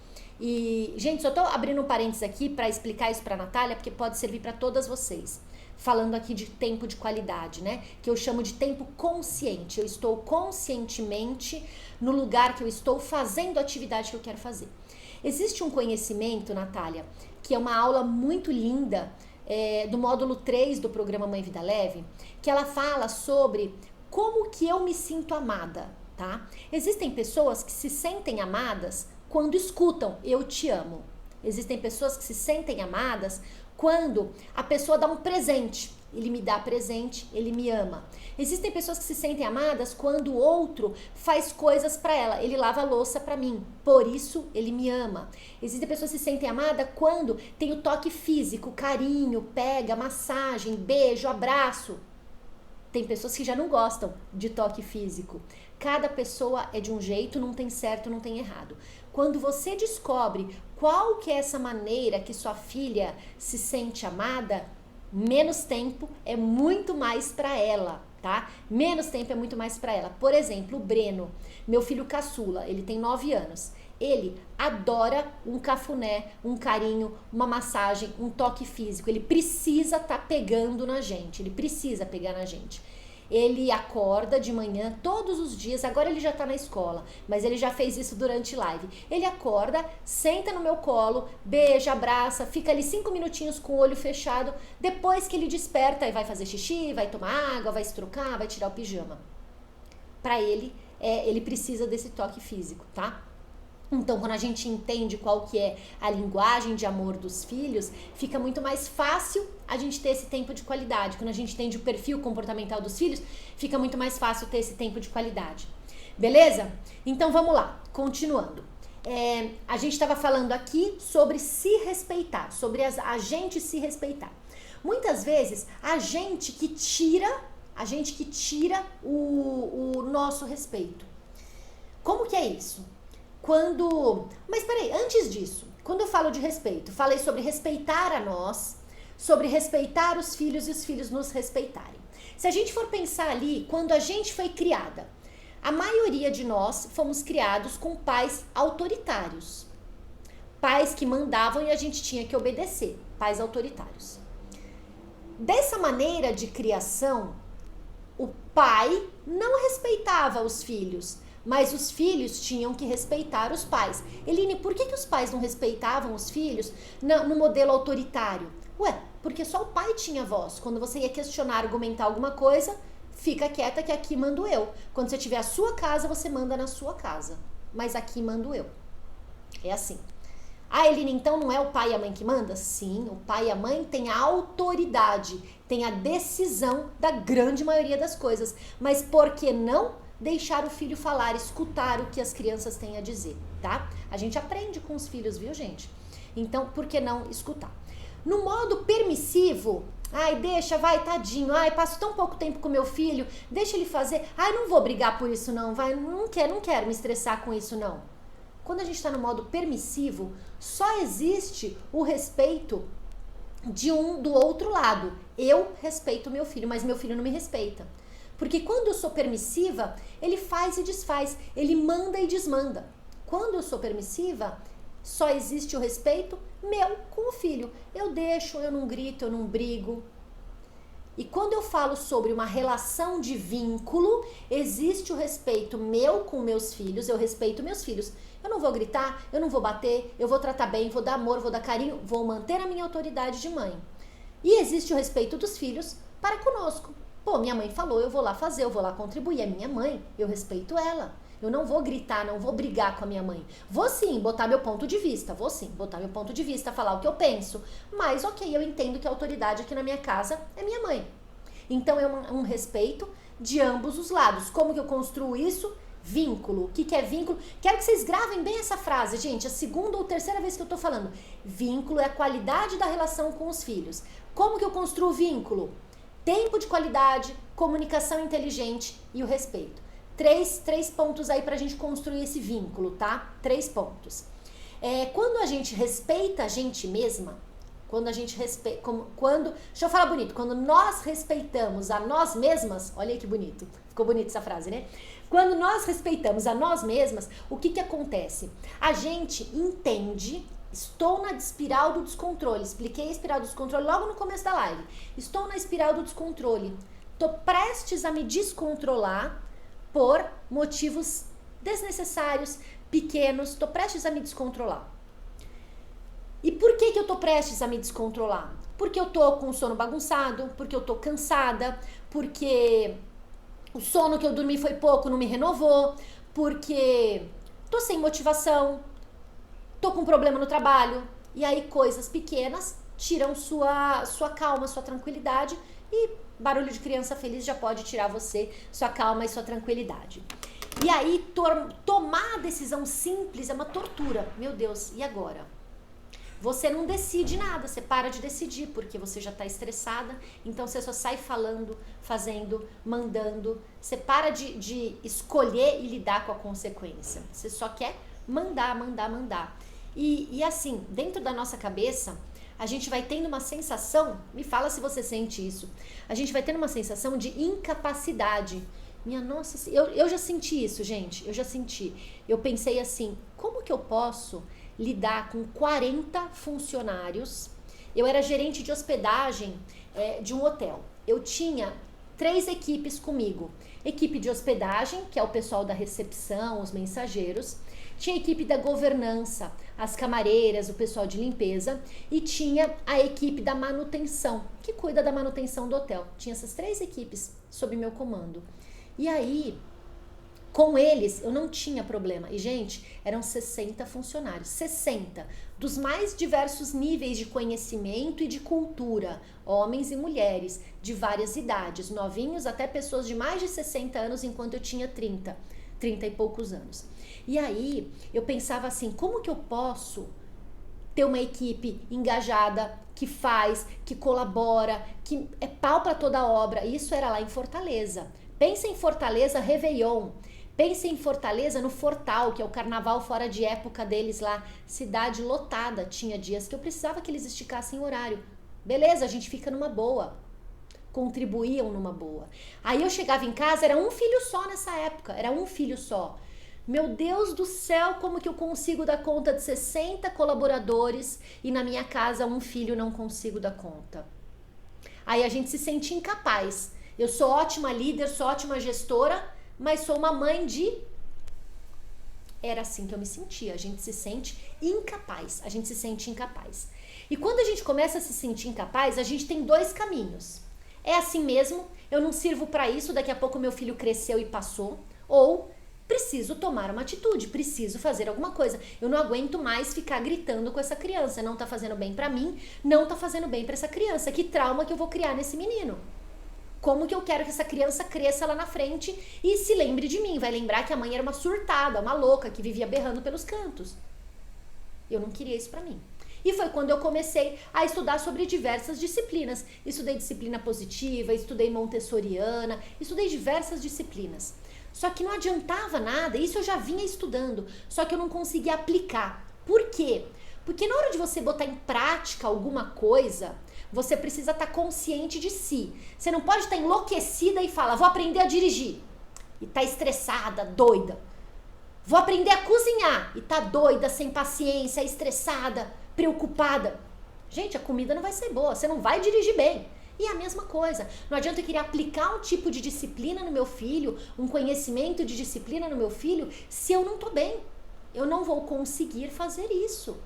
E, gente, só tô abrindo um parênteses aqui para explicar isso pra Natália, porque pode servir para todas vocês. Falando aqui de tempo de qualidade, né? Que eu chamo de tempo consciente. Eu estou conscientemente no lugar que eu estou fazendo a atividade que eu quero fazer. Existe um conhecimento, Natália, que é uma aula muito linda do módulo 3 do programa Mãe Vida Leve, que ela fala sobre como que eu me sinto amada, tá? Existem pessoas que se sentem amadas quando escutam eu te amo. Existem pessoas que se sentem amadas quando a pessoa dá um presente. Ele me dá presente, ele me ama. Existem pessoas que se sentem amadas quando o outro faz coisas para ela. Ele lava a louça para mim, por isso ele me ama. Existem pessoas que se sentem amadas quando tem o toque físico, carinho, pega, massagem, beijo, abraço. Tem pessoas que já não gostam de toque físico. Cada pessoa é de um jeito, não tem certo, não tem errado. Quando você descobre qual que é essa maneira que sua filha se sente amada, menos tempo é muito mais para ela, tá? Menos tempo é muito mais para ela. Por exemplo, o Breno, meu filho caçula, ele tem 9 anos. Ele adora um cafuné, um carinho, uma massagem, um toque físico. Ele precisa estar pegando na gente, ele precisa pegar na gente. Ele acorda de manhã todos os dias, agora ele já tá na escola, mas ele já fez isso durante live. Ele acorda, senta no meu colo, beija, abraça, fica ali 5 minutinhos com o olho fechado, depois que ele desperta e vai fazer xixi, vai tomar água, vai se trocar, vai tirar o pijama. Pra ele, ele precisa desse toque físico, tá? Então, quando a gente entende qual que é a linguagem de amor dos filhos, fica muito mais fácil a gente ter esse tempo de qualidade. Quando a gente entende o perfil comportamental dos filhos, fica muito mais fácil ter esse tempo de qualidade. Beleza? Então, vamos lá. Continuando. A gente estava falando aqui sobre se respeitar, sobre a gente se respeitar. Muitas vezes, a gente que tira o nosso respeito. Como que é isso? Mas peraí, antes disso, quando eu falo de respeito, falei sobre respeitar a nós, sobre respeitar os filhos e os filhos nos respeitarem. Se a gente for pensar ali, quando a gente foi criada, a maioria de nós fomos criados com pais autoritários. Pais que mandavam e a gente tinha que obedecer, pais autoritários. Dessa maneira de criação, o pai não respeitava os filhos, mas os filhos tinham que respeitar os pais. Eline, por que os pais não respeitavam os filhos no modelo autoritário? Ué, porque só o pai tinha voz. Quando você ia questionar, argumentar alguma coisa, fica quieta que aqui mando eu. Quando você tiver a sua casa, você manda na sua casa. Mas aqui mando eu. É assim. Ah, Eline, então não é o pai e a mãe que manda? Sim, o pai e a mãe têm a autoridade, têm a decisão da grande maioria das coisas. Mas por que não deixar o filho falar, escutar o que as crianças têm a dizer, tá? A gente aprende com os filhos, viu, gente? Então, por que não escutar? No modo permissivo, ai, deixa, vai, tadinho, ai, passo tão pouco tempo com meu filho, deixa ele fazer, ai, não vou brigar por isso não, vai, não quero me estressar com isso não. Quando a gente tá no modo permissivo, só existe o respeito do outro lado. Eu respeito meu filho, mas meu filho não me respeita. Porque quando eu sou permissiva, ele faz e desfaz, ele manda e desmanda. Quando eu sou permissiva, só existe o respeito meu com o filho. Eu deixo, eu não grito, eu não brigo. E quando eu falo sobre uma relação de vínculo, existe o respeito meu com meus filhos, eu respeito meus filhos. Eu não vou gritar, eu não vou bater, eu vou tratar bem, vou dar amor, vou dar carinho, vou manter a minha autoridade de mãe. E existe o respeito dos filhos para conosco. Pô, minha mãe falou, eu vou lá fazer, eu vou lá contribuir. É minha mãe, eu respeito ela. Eu não vou gritar, não vou brigar com a minha mãe. Vou sim botar meu ponto de vista, falar o que eu penso. Mas ok, eu entendo que a autoridade aqui na minha casa é minha mãe. Então é um respeito de ambos os lados. Como que eu construo isso? Vínculo. O que é vínculo? Quero que vocês gravem bem essa frase, gente. A segunda ou terceira vez que eu tô falando. Vínculo é a qualidade da relação com os filhos. Como que eu construo vínculo? Tempo de qualidade, comunicação inteligente e o respeito. Três pontos aí pra gente construir esse vínculo, tá? 3 pontos. Quando a gente respeita a gente mesma, deixa eu falar bonito, quando nós respeitamos a nós mesmas, olha aí que bonito, ficou bonita essa frase, né? Quando nós respeitamos a nós mesmas, o que acontece? A gente entende. Estou na espiral do descontrole. Expliquei a espiral do descontrole logo no começo da live. Estou na espiral do descontrole. Estou prestes a me descontrolar por motivos desnecessários, pequenos. Estou prestes a me descontrolar. E por que eu estou prestes a me descontrolar? Porque eu estou com o sono bagunçado, porque eu estou cansada, porque o sono que eu dormi foi pouco, não me renovou, porque estou sem motivação, tô com um problema no trabalho, e aí coisas pequenas tiram sua calma, sua tranquilidade, e barulho de criança feliz já pode tirar você, sua calma e sua tranquilidade. E aí tomar a decisão simples é uma tortura. Meu Deus, e agora? Você não decide nada, você para de decidir, porque você já tá estressada, então você só sai falando, fazendo, mandando, você para de escolher e lidar com a consequência, você só quer mandar. E assim, dentro da nossa cabeça, a gente vai tendo uma sensação, me fala se você sente isso, a gente vai tendo uma sensação de incapacidade. Minha nossa, eu já senti isso, gente, eu pensei assim, como que eu posso lidar com 40 funcionários? Eu era gerente de hospedagem de um hotel, eu tinha 3 equipes comigo. Equipe de hospedagem, que é o pessoal da recepção, os mensageiros. Tinha a equipe da governança, as camareiras, o pessoal de limpeza. E tinha a equipe da manutenção, que cuida da manutenção do hotel. Tinha essas 3 equipes sob meu comando. E aí, com eles, eu não tinha problema. E, gente, eram 60 funcionários. 60. Dos mais diversos níveis de conhecimento e de cultura. Homens e mulheres, de várias idades. Novinhos até pessoas de mais de 60 anos, enquanto eu tinha 30 e poucos anos. E aí, eu pensava assim, como que eu posso ter uma equipe engajada, que faz, que colabora, que é pau para toda obra? Isso era lá em Fortaleza. Pensa em Fortaleza, Réveillon. Pense em Fortaleza no Fortal, que é o carnaval fora de época deles lá. Cidade lotada. Tinha dias que eu precisava que eles esticassem o horário. Beleza, a gente fica numa boa. Contribuíam numa boa. Aí eu chegava em casa, era um filho só nessa época. Era um filho só. Meu Deus do céu, como que eu consigo dar conta de 60 colaboradores e na minha casa um filho não consigo dar conta? Aí a gente se sente incapaz. Eu sou ótima líder, sou ótima gestora, mas sou uma mãe de... Era assim que eu me sentia. A gente se sente incapaz. A gente se sente incapaz. E quando a gente começa a se sentir incapaz, a gente tem 2 caminhos. É assim mesmo, eu não sirvo para isso, daqui a pouco meu filho cresceu e passou. Ou preciso tomar uma atitude, preciso fazer alguma coisa. Eu não aguento mais ficar gritando com essa criança. Não tá fazendo bem para mim, não tá fazendo bem para essa criança. Que trauma que eu vou criar nesse menino? Como que eu quero que essa criança cresça lá na frente e se lembre de mim? Vai lembrar que a mãe era uma surtada, uma louca, que vivia berrando pelos cantos. Eu não queria isso pra mim. E foi quando eu comecei a estudar sobre diversas disciplinas. Estudei disciplina positiva, estudei montessoriana, estudei diversas disciplinas. Só que não adiantava nada, isso eu já vinha estudando, só que eu não conseguia aplicar. Por quê? Porque na hora de você botar em prática alguma coisa, você precisa estar consciente de si. Você não pode estar enlouquecida e falar, vou aprender a dirigir. E tá estressada, doida. Vou aprender a cozinhar. E tá doida, sem paciência, estressada, preocupada. Gente, a comida não vai ser boa, você não vai dirigir bem. E é a mesma coisa. Não adianta eu querer aplicar um tipo de disciplina no meu filho, um conhecimento de disciplina no meu filho, se eu não tô bem. Eu não vou conseguir fazer isso.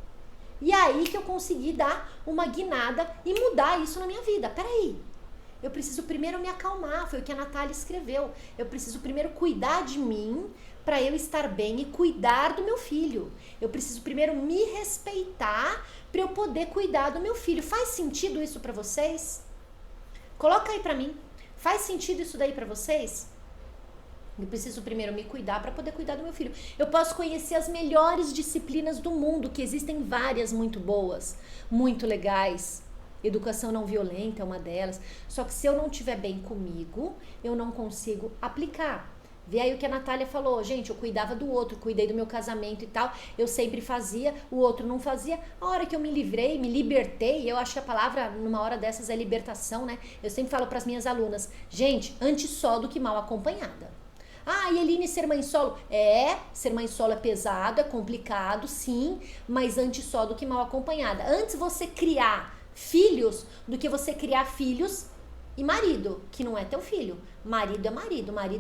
E aí que eu consegui dar uma guinada e mudar isso na minha vida. Peraí, eu preciso primeiro me acalmar, foi o que a Natália escreveu. Eu preciso primeiro cuidar de mim para eu estar bem e cuidar do meu filho. Eu preciso primeiro me respeitar para eu poder cuidar do meu filho. Faz sentido isso para vocês? Coloca aí para mim. Faz sentido isso daí para vocês? Eu preciso primeiro me cuidar para poder cuidar do meu filho. Eu posso conhecer as melhores disciplinas do mundo, que existem várias muito boas, muito legais. Educação não violenta é uma delas. Só que se eu não estiver bem comigo, eu não consigo aplicar. Vê aí o que a Natália falou. Gente, eu cuidava do outro, cuidei do meu casamento e tal. Eu sempre fazia, o outro não fazia. A hora que eu me livrei, me libertei, eu acho que a palavra numa hora dessas é libertação, né? Eu sempre falo para as minhas alunas, gente, antes só do que mal acompanhada. Ah, e Eline, ser mãe solo? Ser mãe solo é pesado, é complicado, sim, mas antes só do que mal acompanhada. Antes você criar filhos do que você criar filhos e marido, que não é teu filho. Marido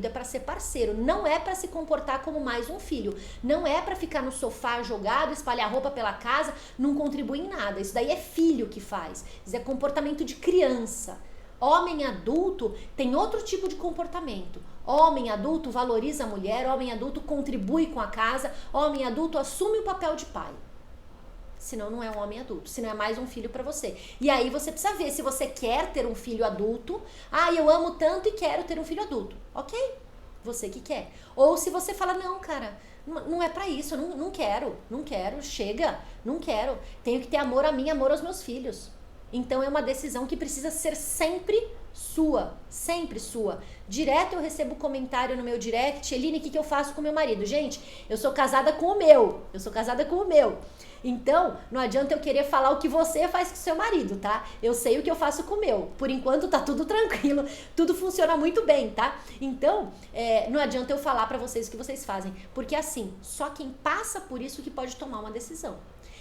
é para ser parceiro, não é para se comportar como mais um filho. Não é para ficar no sofá jogado, espalhar roupa pela casa, não contribui em nada. Isso daí é filho que faz, isso é comportamento de criança. Homem adulto tem outro tipo de comportamento. Homem adulto valoriza a mulher, homem adulto contribui com a casa, homem adulto assume o papel de pai. Senão não é um homem adulto, senão é mais um filho para você. E aí você precisa ver se você quer ter um filho adulto. Ah, eu amo tanto e quero ter um filho adulto. Ok, você que quer. Ou se você fala, não, cara, não é para isso, eu não quero, chega, não quero. Tenho que ter amor a mim, amor aos meus filhos. Então é uma decisão que precisa ser sempre sua, sempre sua. Direto eu recebo comentário no meu direct, Eline, o que eu faço com meu marido? Gente, eu sou casada com o meu, Então, não adianta eu querer falar o que você faz com o seu marido, tá? Eu sei o que eu faço com o meu. Por enquanto tá tudo tranquilo, tudo funciona muito bem, tá? Então, não adianta eu falar pra vocês o que vocês fazem, porque assim, só quem passa por isso que pode tomar uma decisão.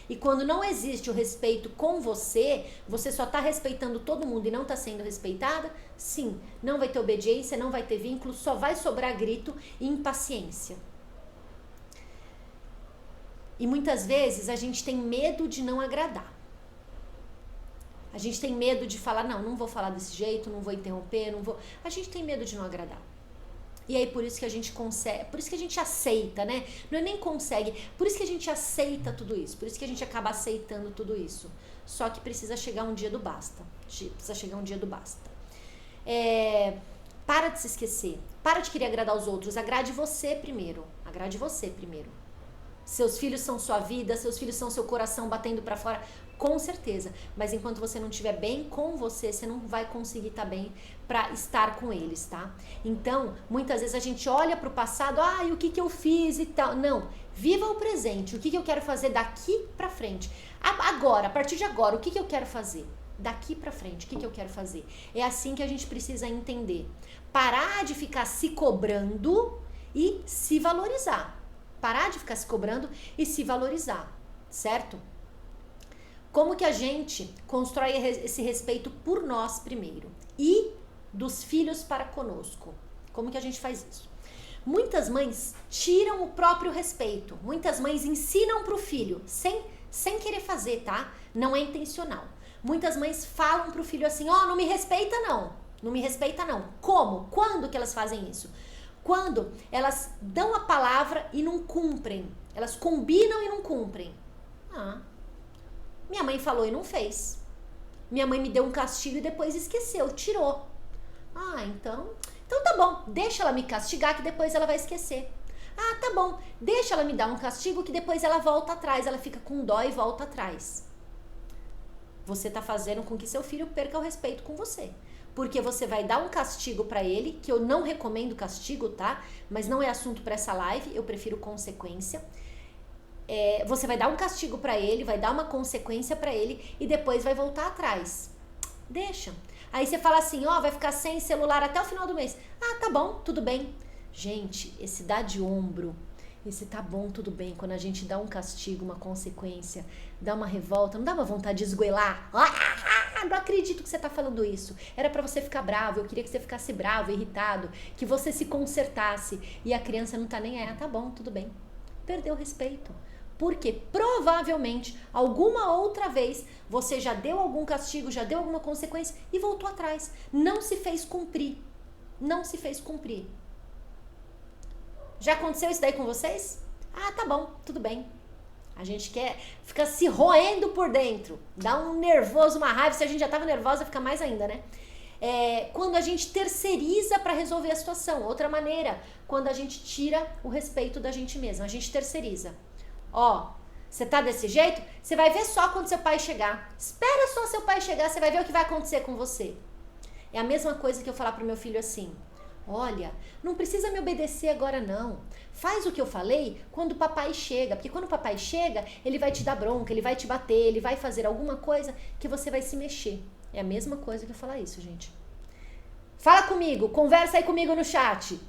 E quando não existe o respeito com você, você só tá respeitando todo mundo e não tá sendo respeitada, sim, não vai ter obediência, não vai ter vínculo, só vai sobrar grito e impaciência. E muitas vezes a gente tem medo de não agradar. A gente tem medo de falar, não vou falar desse jeito, não vou interromper, não vou... A gente tem medo de não agradar. E aí por isso que a gente consegue, por isso que a gente aceita, né? Não é nem consegue, por isso que a gente aceita tudo isso, por isso que a gente acaba aceitando tudo isso. Só que precisa chegar um dia do basta. Precisa chegar um dia do basta. Para de se esquecer, para de querer agradar os outros, agrade você primeiro. Agrade você primeiro. Seus filhos são sua vida, seus filhos são seu coração batendo pra fora, com certeza. Mas enquanto você não estiver bem com você, você não vai conseguir estar bem pra estar com eles, tá? Então, muitas vezes a gente olha pro passado, e o que eu fiz e tal. Não, viva o presente, o que eu quero fazer daqui pra frente. Agora, a partir de agora, o que eu quero fazer? Daqui pra frente, o que eu quero fazer? É assim que a gente precisa entender. Parar de ficar se cobrando e se valorizar. Parar de ficar se cobrando e se valorizar, certo? Como que a gente constrói esse respeito por nós primeiro e dos filhos para conosco? Como que a gente faz isso? Muitas mães tiram o próprio respeito. Muitas mães ensinam para o filho sem querer fazer, tá? Não é intencional. Muitas mães falam para o filho assim, não me respeita não. Não me respeita não. Como? Quando que elas fazem isso? Quando elas dão a palavra e não cumprem. Elas combinam e não cumprem. Minha mãe falou e não fez. Minha mãe me deu um castigo e depois esqueceu, tirou. Então tá bom, deixa ela me castigar que depois ela vai esquecer. Tá bom, deixa ela me dar um castigo que depois ela volta atrás, ela fica com dó e volta atrás. Você tá fazendo com que seu filho perca o respeito com você. Porque você vai dar um castigo pra ele, que eu não recomendo castigo, tá? Mas não é assunto pra essa live, eu prefiro consequência. Você vai dar um castigo pra ele, vai dar uma consequência pra ele e depois vai voltar atrás. Deixa. Aí você fala assim, vai ficar sem celular até o final do mês. Tá bom, tudo bem. Gente, esse dá de ombro, esse tá bom, tudo bem, quando a gente dá um castigo, uma consequência, dá uma revolta, não dá uma vontade de esgoelar? Não acredito que você tá falando isso. Era pra você ficar bravo, eu queria que você ficasse bravo, irritado, que você se consertasse. E a criança não tá nem aí, tá bom, tudo bem. Perdeu o respeito. Porque provavelmente, alguma outra vez, você já deu algum castigo, já deu alguma consequência e voltou atrás. Não se fez cumprir. Não se fez cumprir. Já aconteceu isso daí com vocês? Tá bom, tudo bem. A gente fica se roendo por dentro. Dá um nervoso, uma raiva. Se a gente já tava nervosa, fica mais ainda, né? Quando a gente terceiriza para resolver a situação. Outra maneira, quando a gente tira o respeito da gente mesma. A gente terceiriza. Você tá desse jeito? Você vai ver só quando seu pai chegar. Espera só seu pai chegar, você vai ver o que vai acontecer com você. É a mesma coisa que eu falar pro meu filho assim. Olha, não precisa me obedecer agora não. Faz o que eu falei quando o papai chega. Porque quando o papai chega, ele vai te dar bronca, ele vai te bater, ele vai fazer alguma coisa que você vai se mexer. É a mesma coisa que eu falar isso, gente. Fala comigo, conversa aí comigo no chat.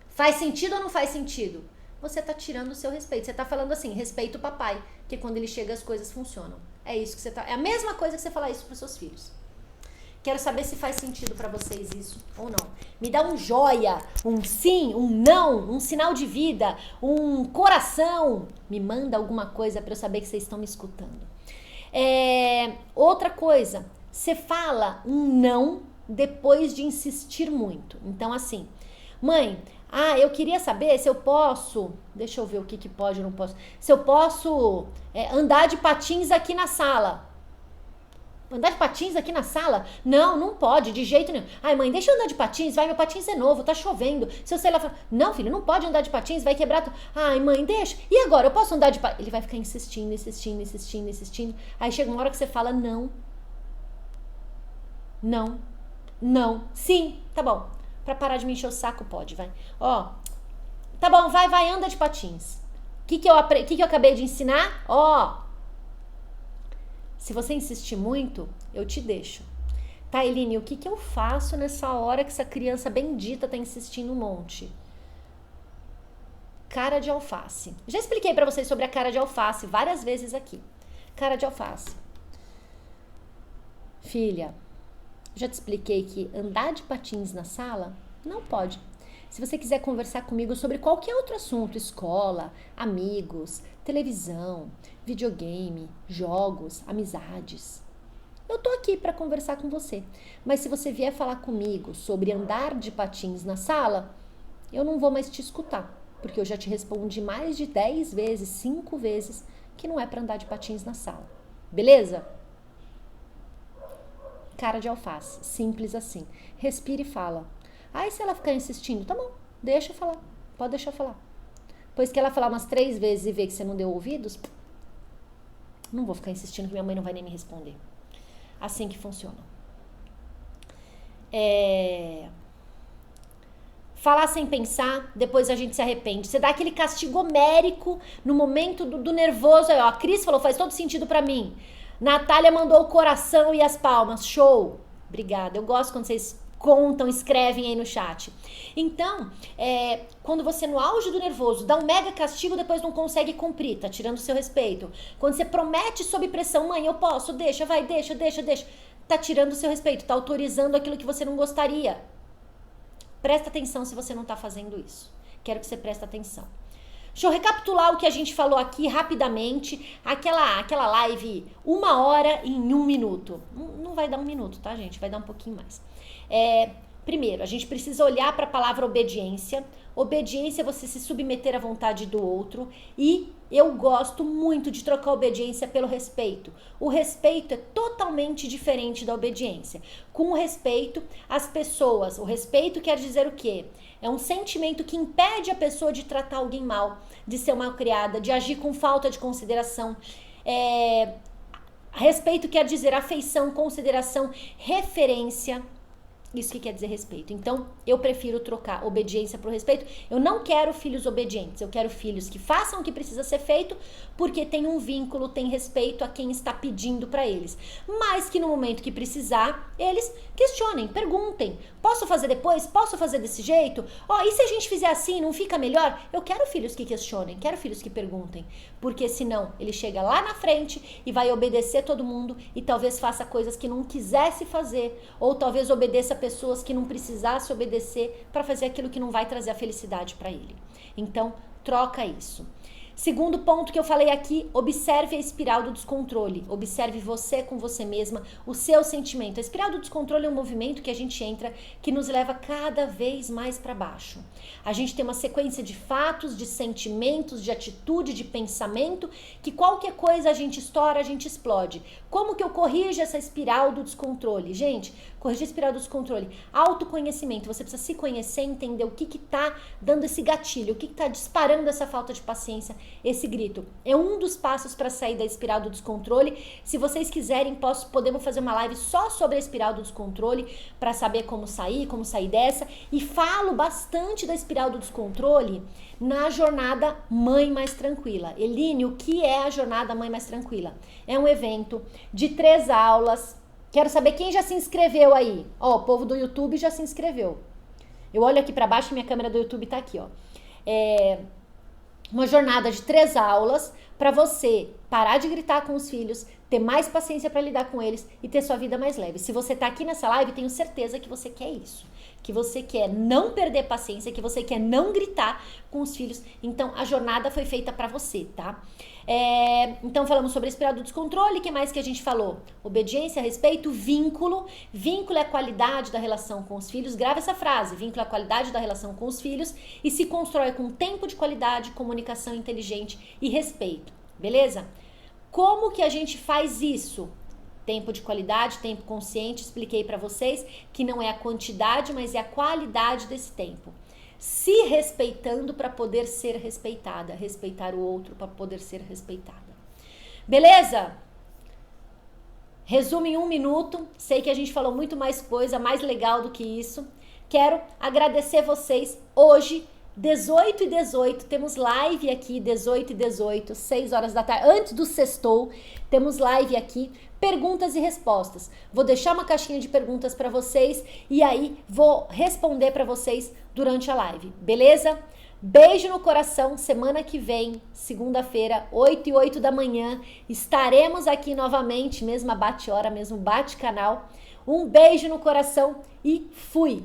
Faz sentido ou não faz sentido? Você tá tirando o seu respeito. Você tá falando assim, respeita o papai, que quando ele chega as coisas funcionam. É isso que você tá... É a mesma coisa que você falar isso pros seus filhos. Quero saber se faz sentido pra vocês isso ou não. Me dá um joia, um sim, um não, um sinal de vida, um coração. Me manda alguma coisa pra eu saber que vocês estão me escutando. Outra coisa, você fala um não depois de insistir muito. Então assim, mãe, eu queria saber se eu posso, deixa eu ver o que pode ou não posso, se eu posso andar de patins aqui na sala. Andar de patins aqui na sala? Não, não pode, de jeito nenhum. Mãe, deixa eu andar de patins, vai, meu patins é novo, tá chovendo. Se eu sei lá, não, filho, não pode andar de patins, vai quebrar. Mãe, deixa. E agora, eu posso andar de patins? Ele vai ficar insistindo. Aí chega uma hora que você fala não. Não. Não. Sim, tá bom. Pra parar de me encher o saco, pode, vai. Tá bom, vai, anda de patins. O que eu acabei de ensinar? Se você insistir muito, eu te deixo. Tá, Eline, o que eu faço nessa hora que essa criança bendita tá insistindo um monte? Cara de alface. Já expliquei pra vocês sobre a cara de alface várias vezes aqui. Cara de alface. Filha, já te expliquei que andar de patins na sala não pode. Se você quiser conversar comigo sobre qualquer outro assunto, escola, amigos, televisão, videogame, jogos, amizades, eu tô aqui para conversar com você. Mas se você vier falar comigo sobre andar de patins na sala, eu não vou mais te escutar, porque eu já te respondi mais de 10 vezes, 5 vezes, que não é para andar de patins na sala. Beleza? Cara de alface, simples assim. Respira e fala. Aí se ela ficar insistindo, tá bom, deixa eu falar, pode deixar eu falar. Pois que ela falar umas 3 vezes e ver que você não deu ouvidos, não vou ficar insistindo que minha mãe não vai nem me responder. Assim que funciona. Falar sem pensar, depois a gente se arrepende. Você dá aquele castigo homérico no momento do nervoso. Aí, ó, a Cris falou, faz todo sentido pra mim. Natália mandou o coração e as palmas. Show! Obrigada. Eu gosto quando vocês contam, escrevem aí no chat. Então, quando você no auge do nervoso dá um mega castigo, depois não consegue cumprir, tá tirando o seu respeito. Quando você promete sob pressão, mãe, eu posso, deixa, vai, deixa, tá tirando o seu respeito, tá autorizando aquilo que você não gostaria. Presta atenção se você não tá fazendo isso. Quero que você preste atenção. Deixa eu recapitular o que a gente falou aqui rapidamente. Aquela live 1 hora em 1 minuto. Não vai dar 1 minuto, tá, gente? Vai dar um pouquinho mais. Primeiro, a gente precisa olhar para a palavra obediência. Obediência é você se submeter à vontade do outro. E eu gosto muito de trocar a obediência pelo respeito. O respeito é totalmente diferente da obediência. Com o respeito, as pessoas... O respeito quer dizer o quê? É um sentimento que impede a pessoa de tratar alguém mal, de ser mal criada, de agir com falta de consideração. Respeito quer dizer afeição, consideração, referência. Isso que quer dizer respeito. Então, eu prefiro trocar obediência por respeito. Eu não quero filhos obedientes. Eu quero filhos que façam o que precisa ser feito, porque tem um vínculo, tem respeito a quem está pedindo para eles. Mas que no momento que precisar, eles questionem, perguntem. Posso fazer depois? Posso fazer desse jeito? E se a gente fizer assim, não fica melhor? Eu quero filhos que questionem, quero filhos que perguntem. Porque senão, ele chega lá na frente e vai obedecer todo mundo e talvez faça coisas que não quisesse fazer, ou talvez obedeça pessoas que não precisasse obedecer para fazer aquilo que não vai trazer a felicidade para ele. Então, troca isso. Segundo ponto que eu falei aqui, observe a espiral do descontrole. Observe você com você mesma, o seu sentimento. A espiral do descontrole é um movimento que a gente entra que nos leva cada vez mais para baixo. A gente tem uma sequência de fatos, de sentimentos, de atitude, de pensamento, que qualquer coisa a gente estoura, a gente explode. Como que eu corrijo essa espiral do descontrole? Gente, corrigir a espiral do descontrole. Autoconhecimento. Você precisa se conhecer, entender o que tá dando esse gatilho, o que tá disparando essa falta de paciência, esse grito. É um dos passos para sair da espiral do descontrole. Se vocês quiserem, podemos fazer uma live só sobre a espiral do descontrole para saber como sair dessa. E falo bastante da espiral do descontrole na jornada Mãe Mais Tranquila. Eline, o que é a jornada Mãe Mais Tranquila? É um evento de 3 aulas. Quero saber quem já se inscreveu aí. O povo do YouTube já se inscreveu. Eu olho aqui para baixo, minha câmera do YouTube tá aqui, Uma jornada de 3 aulas para você parar de gritar com os filhos, ter mais paciência para lidar com eles e ter sua vida mais leve. Se você tá aqui nessa live, tenho certeza que você quer isso. Que você quer não perder paciência, que você quer não gritar com os filhos. Então, a jornada foi feita para você, tá? Então, falamos sobre a espiral do descontrole. O que mais que a gente falou? Obediência, respeito, vínculo. Vínculo é a qualidade da relação com os filhos. Grava essa frase. Vínculo é a qualidade da relação com os filhos e se constrói com tempo de qualidade, comunicação inteligente e respeito. Beleza? Como que a gente faz isso? Tempo de qualidade, tempo consciente, expliquei para vocês que não é a quantidade, mas é a qualidade desse tempo. Se respeitando para poder ser respeitada, respeitar o outro para poder ser respeitada. Beleza? Resumo em 1 minuto, sei que a gente falou muito mais coisa, mais legal do que isso. Quero agradecer vocês hoje, 18h18, temos live aqui, 18h18, 6 horas da tarde, antes do sextou, temos live aqui, perguntas e respostas. Vou deixar uma caixinha de perguntas para vocês e aí vou responder para vocês durante a live, beleza? Beijo no coração. Semana que vem, segunda-feira, 8 e 8 da manhã, estaremos aqui novamente, mesma bate-hora, mesmo bate-canal. Um beijo no coração e fui!